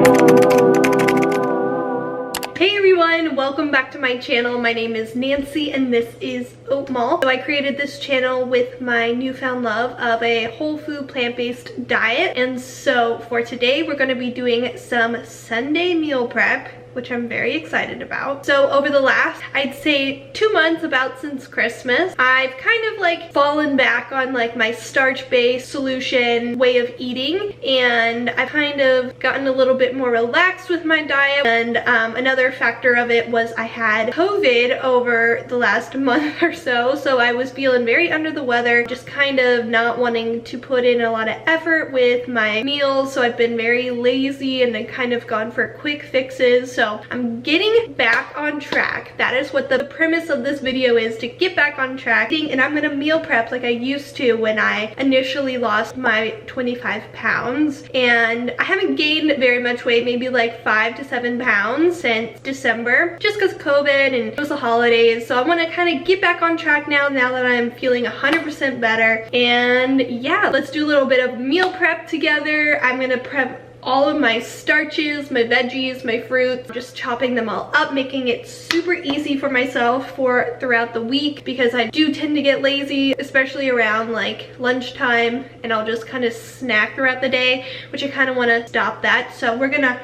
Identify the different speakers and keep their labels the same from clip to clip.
Speaker 1: Hey everyone, welcome back to my channel. My name is Nancy and this is Oatmalk. So I created this channel with my newfound love of a whole food plant-based diet. And so for today we're going to be doing some Sunday meal prep, which I'm very excited about. So over the last, I'd say 2 months, about since Christmas, I've kind of like fallen back on like my starch-based solution way of eating, and I've kind of gotten a little bit more relaxed with my diet. And another factor of it was I had COVID over the last month or so I was feeling very under the weather, just kind of not wanting to put in a lot of effort with my meals. So I've been very lazy and then kind of gone for quick fixes. So I'm getting back on track. That is what the premise of this video is, to get back on track. And I'm gonna meal prep like I used to when I initially lost my 25 pounds. And I haven't gained very much weight, maybe like 5 to 7 pounds since December, just because COVID and it was the holidays. So I want to kind of get back on track now that I'm feeling 100% better. And yeah, let's do a little bit of meal prep together. I'm gonna prep all of my starches, my veggies, my fruits, just chopping them all up, making it super easy for myself for throughout the week, because I do tend to get lazy, especially around like lunchtime, and I'll just kind of snack throughout the day, which I kind of want to stop that. So we're gonna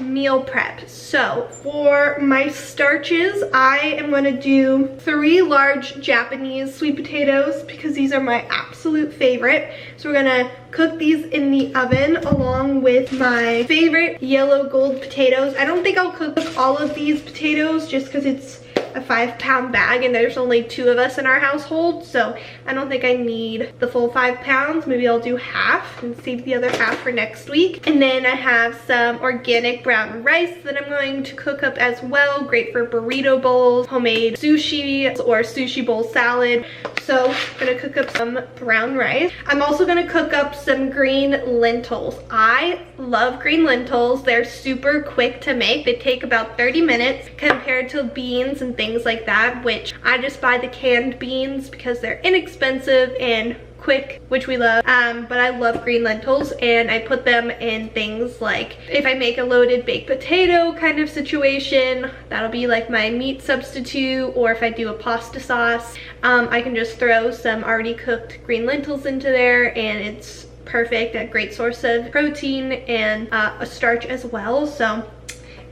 Speaker 1: meal prep. So for my starches, I am going to do 3 large Japanese sweet potatoes because these are my absolute favorite. So we're going to cook these in the oven along with my favorite yellow gold potatoes. I don't think I'll cook all of these potatoes just because it's a 5-pound bag and there's only 2 of us in our household, so I don't think I need the full 5 pounds. Maybe I'll do half and save the other half for next week. And then I have some organic brown rice that I'm going to cook up as well. Great for burrito bowls, homemade sushi, or sushi bowl salad. So I'm gonna cook up some brown rice. I'm also gonna cook up some green lentils. I love green lentils. They're super quick to make. They take about 30 minutes compared to beans and things like that, which I just buy the canned beans because they're inexpensive and quick, which we love. But I love green lentils, and I put them in things like if I make a loaded baked potato kind of situation, that'll be like my meat substitute. Or if I do a pasta sauce, I can just throw some already cooked green lentils into there, and it's perfect, a great source of protein and a starch as well. So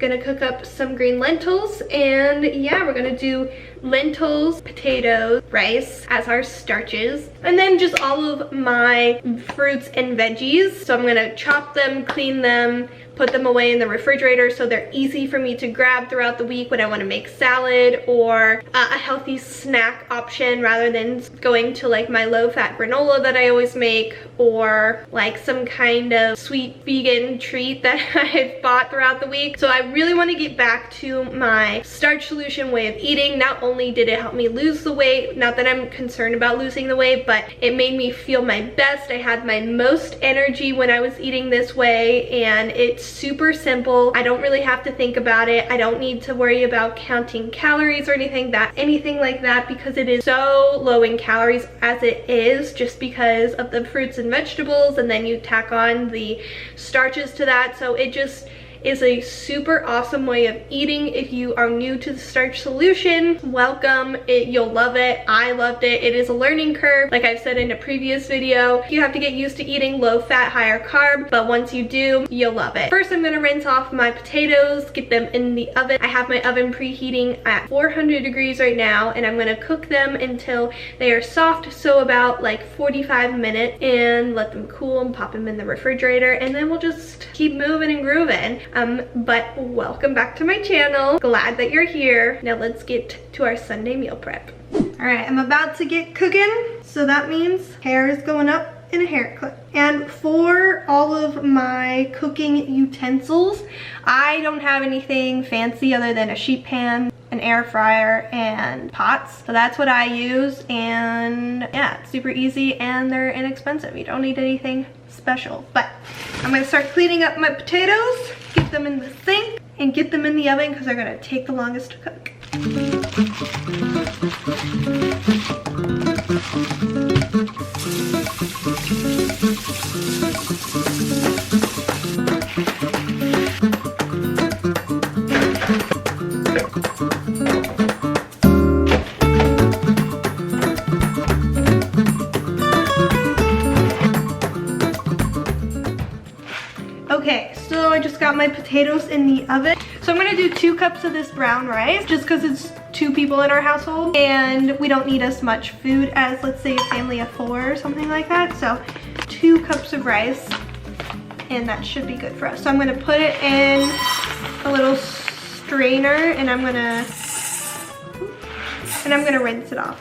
Speaker 1: gonna cook up some green lentils, and yeah, we're gonna do lentils, potatoes, rice as our starches, and then just all of my fruits and veggies. So I'm gonna chop them, clean them, put them away in the refrigerator so they're easy for me to grab throughout the week when I want to make salad or a healthy snack option, rather than going to like my low-fat granola that I always make, or like some kind of sweet vegan treat that I've bought throughout the week. So I really want to get back to my starch solution way of eating. Not only did it help me lose the weight, not that I'm concerned about losing the weight, but it made me feel my best. I had my most energy when I was eating this way, and it's super simple. I don't really have to think about it. I don't need to worry about counting calories or anything like that, because it is so low in calories as it is, just because of the fruits and vegetables, and then you tack on the starches to that. So it just is a super awesome way of eating. If you are new to the starch solution, welcome. You'll love it. I loved it. It is a learning curve. Like I've said in a previous video, you have to get used to eating low fat, higher carb, but once you do, you'll love it. First, I'm gonna rinse off my potatoes, get them in the oven. I have my oven preheating at 400 degrees right now, and I'm gonna cook them until they are soft, so about like 45 minutes, and let them cool and pop them in the refrigerator, and then we'll just keep moving and grooving. But welcome back to my channel. Glad that you're here. Now let's get to our Sunday meal prep. All right, I'm about to get cooking, so that means hair is going up in a hair clip. And for all of my cooking utensils, I don't have anything fancy other than a sheet pan, an air fryer, and pots. So that's what I use, and yeah, it's super easy and they're inexpensive. You don't need anything special. But I'm gonna start cleaning up my potatoes, get them in the sink, and get them in the oven because they're gonna take the longest to cook. So I just got my potatoes in the oven. So I'm gonna do 2 cups of this brown rice just because it's 2 people in our household and we don't need as much food as, let's say, a family of 4 or something like that. So 2 cups of rice, and that should be good for us. So I'm gonna put it in a little strainer and I'm gonna rinse it off.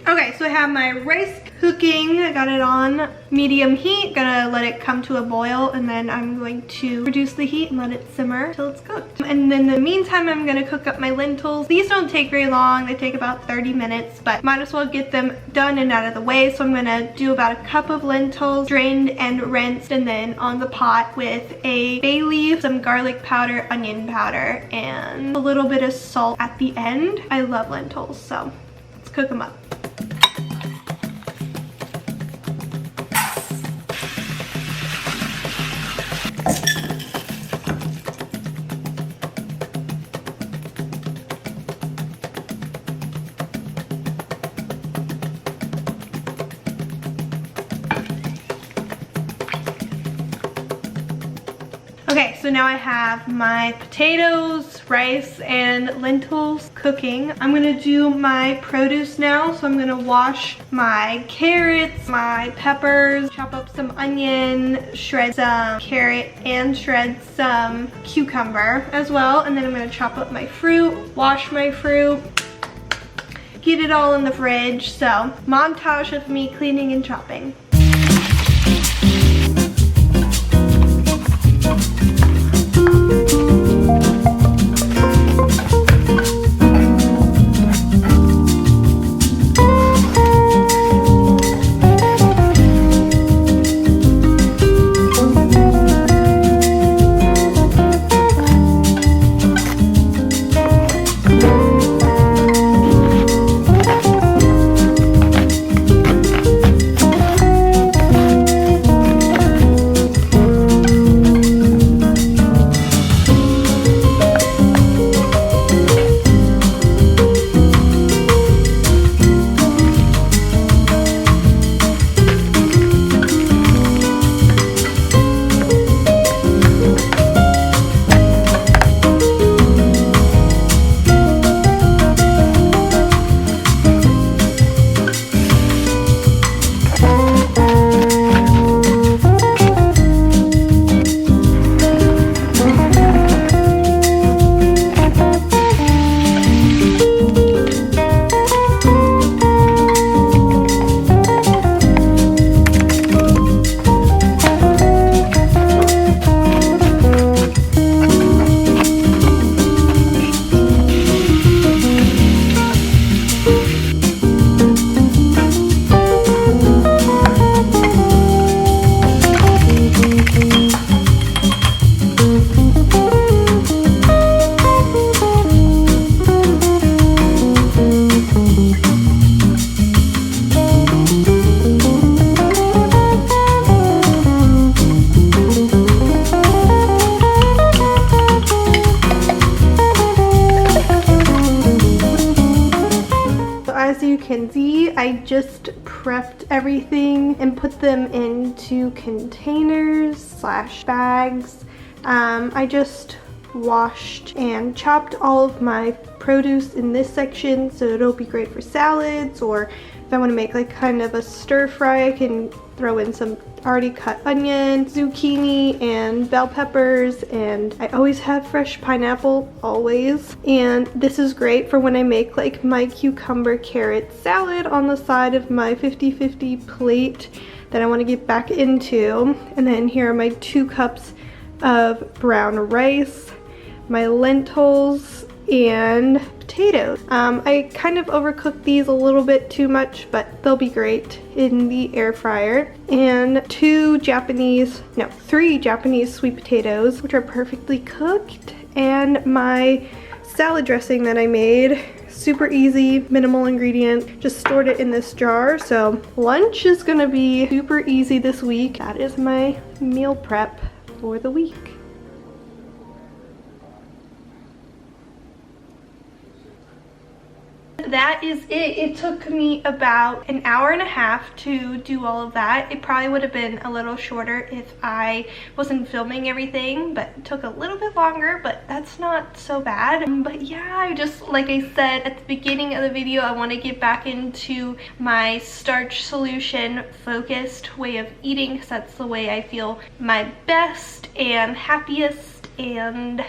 Speaker 1: Okay, so I have my rice cooking. I got it on medium heat. Gonna let it come to a boil, and then I'm going to reduce the heat and let it simmer till it's cooked. And in the meantime, I'm gonna cook up my lentils. These don't take very long. They take about 30 minutes, but might as well get them done and out of the way. So I'm gonna do about a cup of lentils, drained and rinsed, and then on the pot with a bay leaf, some garlic powder, onion powder, and a little bit of salt at the end. I love lentils, so let's cook them up. Okay, so now I have my potatoes, rice, and lentils cooking. I'm gonna do my produce now. So I'm gonna wash my carrots, my peppers, chop up some onion, shred some carrot, and shred some cucumber as well. And then I'm gonna chop up my fruit, wash my fruit, get it all in the fridge. So montage of me cleaning and chopping. Can see, I just prepped everything and put them into containers slash bags. I just washed and chopped all of my produce in this section, so it'll be great for salads, or if I want to make like kind of a stir fry, I can throw in some already cut onion, zucchini, and bell peppers, and I always have fresh pineapple, always. And this is great for when I make like my cucumber carrot salad on the side of my 50-50 plate that I want to get back into. And then here are my 2 cups of brown rice, my lentils, and potatoes. I kind of overcooked these a little bit too much, but they'll be great in the air fryer. And 3 Japanese sweet potatoes, which are perfectly cooked, and my salad dressing that I made. Super easy, minimal ingredient, just stored it in this jar. So lunch is gonna be super easy this week. That is my meal prep for the week. that is it. It took me about an hour and a half to do all of that. It probably would have been a little shorter if I wasn't filming everything, but it took a little bit longer, but that's not so bad. But yeah, I just, like I said at the beginning of the video, I want to get back into my starch solution focused way of eating, because that's the way I feel my best and happiest and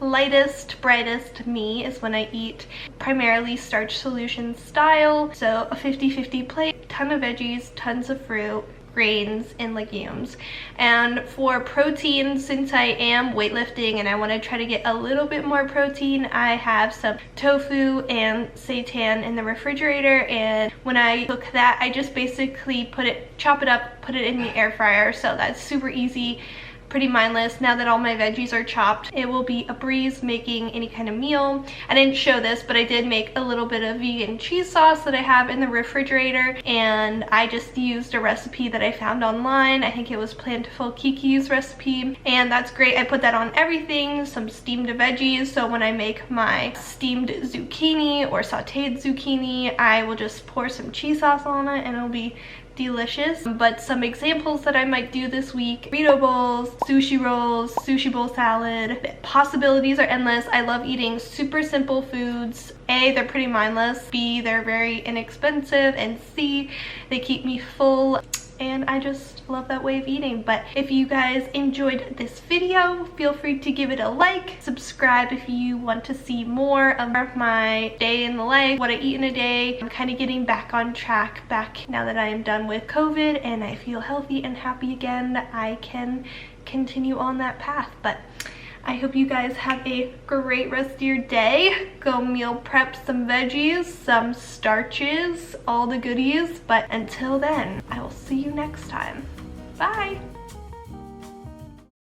Speaker 1: lightest, brightest me is when I eat primarily starch solution style. So a 50-50 plate, ton of veggies, tons of fruit, grains, and legumes. And for protein, since I am weightlifting and I want to try to get a little bit more protein, I have some tofu and seitan in the refrigerator, and when I cook that, I just basically chop it up, put it in the air fryer. So that's super easy, pretty mindless. Now that all my veggies are chopped, it will be a breeze making any kind of meal. I didn't show this, but I did make a little bit of vegan cheese sauce that I have in the refrigerator, and I just used a recipe that I found online. I think it was Plantful Kiki's recipe, and that's great. I put that on everything, some steamed veggies, so when I make my steamed zucchini or sauteed zucchini, I will just pour some cheese sauce on it and it'll be delicious. But some examples that I might do this week: burrito bowls, sushi bowl salad. The possibilities are endless. I love eating super simple foods. A, they're pretty mindless. B, they're very inexpensive. And C, they keep me full. And I just love that way of eating. But if you guys enjoyed this video, feel free to give it a like, subscribe if you want to see more of my day in the life, what I eat in a day. I'm kind of getting back on track now that I am done with COVID and I feel healthy and happy again. I can continue on that path. But I hope you guys have a great rest of your day. Go meal prep some veggies, some starches, all the goodies. But until then, I will see you next time. Bye!